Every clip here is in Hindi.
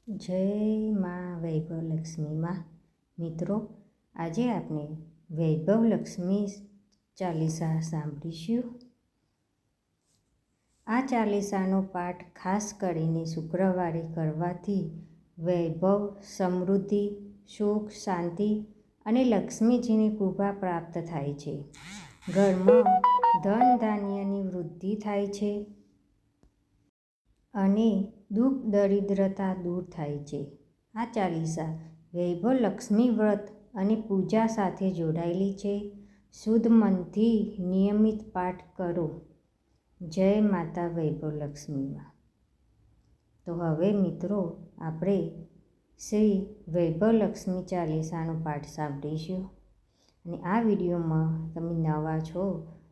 જય માં વૈભવલક્ષ્મીમાં મિત્રો, આજે આપણે વૈભવલક્ષ્મી ચાલીસા સાંભળીશું. આ ચાલીસાનો પાઠ ખાસ કરીને શુક્રવારે કરવાથી વૈભવ, સમૃદ્ધિ, સુખ, શાંતિ અને લક્ષ્મીજીની કૃપા પ્રાપ્ત થાય છે. ઘરમાં ધન ધાન્યની વૃદ્ધિ થાય છે અને દુઃખ દરિદ્રતા દૂર થાય છે. આ ચાલીસા વૈભવલક્ષ્મી વ્રત અને પૂજા સાથે જોડાયેલી છે. શુદ્ધ મનથી નિયમિત પાઠ કરો. જય માતા વૈભવલક્ષ્મીમાં. તો હવે મિત્રો, આપણે શ્રી વૈભવલક્ષ્મી ચાલીસાનો પાઠ સાંભળીશું. અને આ વિડીયોમાં તમે નવા છો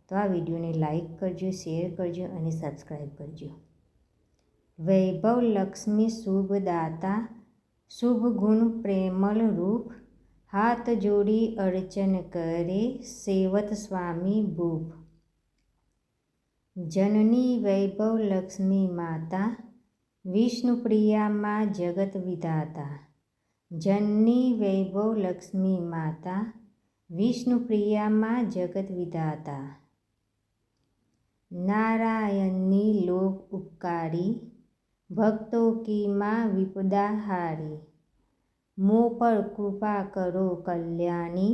તો આ વિડીયોને લાઈક કરજો, શેર કરજો અને સબસ્ક્રાઈબ કરજો. વૈભવલક્ષ્મી શુભદાતા, શુભ ગુણ પ્રેમલ રૂપ, હાથ જોડી અર્ચન કરે સેવત સ્વામી ભૂપ. જનની વૈભવલક્ષ્મી માતા, વિષ્ણુપ્રિયા માં જગત વિધાતા. જનની વૈભવલક્ષ્મી માતા, વિષ્ણુપ્રિયા માં જગત વિધાતા. नारायणी लोक उपकारी, भक्तों की माँ विपदा हारी. मुँह पर कृपा करो कल्याणी,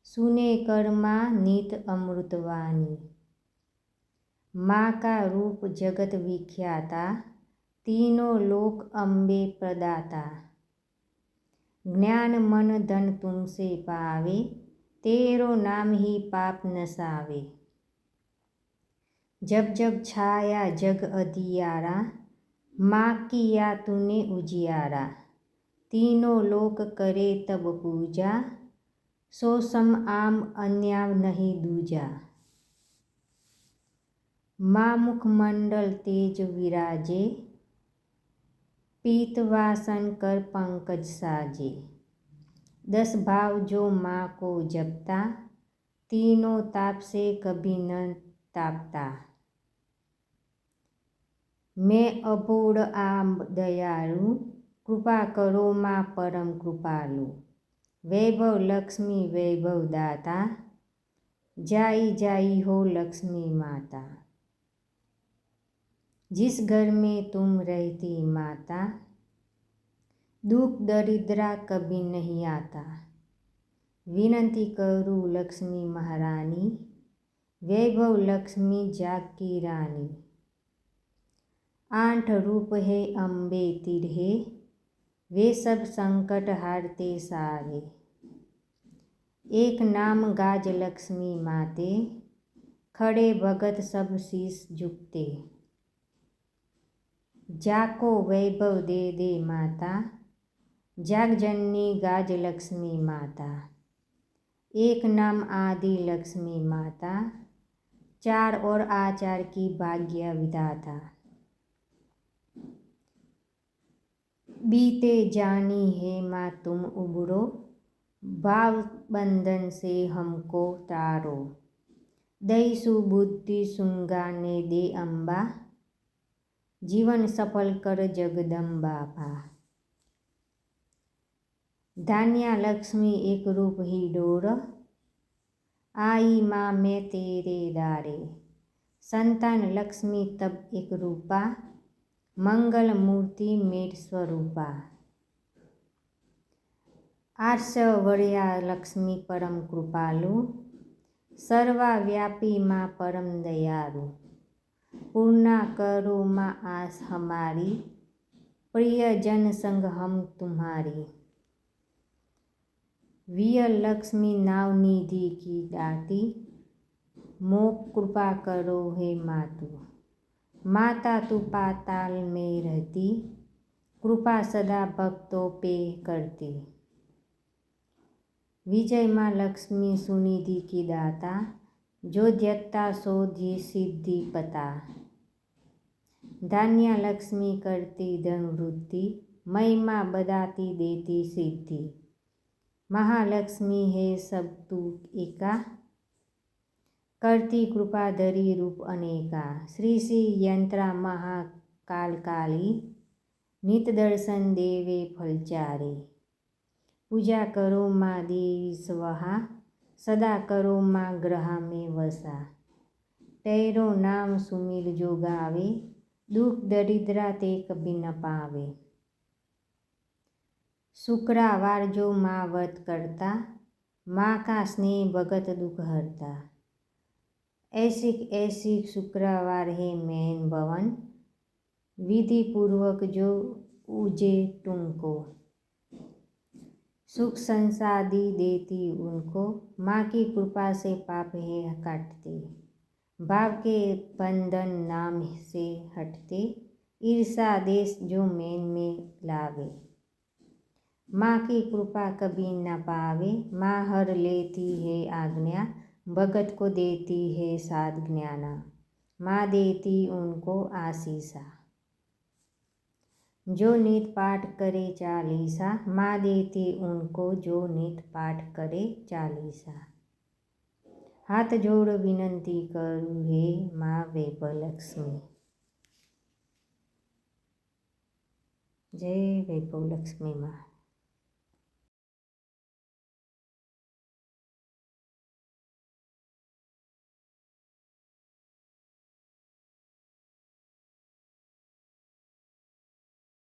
सुने कर माँ नित अमृतवाणी. माँ का रूप जगत विख्याता, तीनों लोक अम्बे प्रदाता. ज्ञान मन धन तुमसे पावे, तेरो नाम ही पाप नसावे. जब जब छाया जग अधियारा, माँ किया तूने उजियारा. तीनों लोक करे तब पूजा, सो सम आम अन्या नहीं दूजा. माँ मुखमंडल तेज विराजे, पीतवासन कर पंकज साजे. 10 भाव जो माँ को जपता, तीनों ताप से कभी न तापता. मैं अभूड आम दयालु, कृपा करो माँ परम कृपालु. वैभव लक्ष्मी वैभव दाता, जाई जाई हो लक्ष्मी माता. जिस घर में तुम रहती माता, दुख दरिद्रा कभी नहीं आता. विनती करूँ लक्ष्मी महारानी, वैभव लक्ष्मी जाग की रानी. 8 रूप है अम्बे तिरहे, वे सब संकट हारते सारे. एक नाम गाज लक्ष्मी माते, खड़े भगत सब शीस झुकते. जाको वैभव दे दे माता, जागजननी गाज लक्ष्मी माता. एक नाम आदि लक्ष्मी माता, 4 और आचार की भाग्य विधाता. बीते जानी है माँ तुम उबरो, भाव बंधन से हमको तारो. दई सुबुद्धि सुंगाने दे अम्बा, जीवन सफल कर जगदम्बा. धान्या लक्ष्मी एक रूप ही डोर, आई माँ मैं तेरे दारे. संतान लक्ष्मी तब एक रूपा, मंगल मूर्ति मेट स्वरूपा. आर्षवर्या लक्ष्मी परम कृपालु, सर्वव्यापी माँ परम दयालु. पूर्णा करो माँ आस हमारी, प्रिय जन संग हम तुम्हारी. विय लक्ष्मी नाव निधि की दाती, मोह कृपा करो हे मातु. माता तू पाताल में रहती, कृपा सदा भक्तों पे करती. विजय माँ लक्ष्मी सुनिधि की दाता, जो ध्यता सो धी सिद्धि पता. धान्या लक्ष्मी करती धन वृद्धि, महिमा बताती देती सिद्धि. महालक्ष्मी है सब तू एका, करती कृपा धरी रूप अनेका. श्री श्री यंत्रा महाकाल काली, नित दर्शन देवे फलचारे। पूजा करो माँ देवी स्वाहा, सदा करो माँ ग्रहा में वसा। तेरो नाम सुमिर जो गावे, दुख दरिद्रा ते कभी न पावे। शुक्रवार जो माँ व्रत करता, माँ का स्नेह भगत दुख हरता। ऐसी शुक्रवार है मैन भवन, विधि पूर्वक जो उजे तुमको। सुख संसादी देती उनको, माँ की कृपा से पाप है काटते। भाव के बंधन नाम से हटते, ईर्षा देश जो मैन में लावे। माँ की कृपा कभी न पावे, माँ हर लेती है आज्ञा, भगत को देती है साध ज्ञाना। माँ देती उनको आशीषा, जो नित पाठ करे चालीसा। माँ देती उनको जो नित पाठ करे चालीसा। हाथ जोड़ विनंती करूँ हे माँ वैभव लक्ष्मी। जय वैभव लक्ष्मी माँ।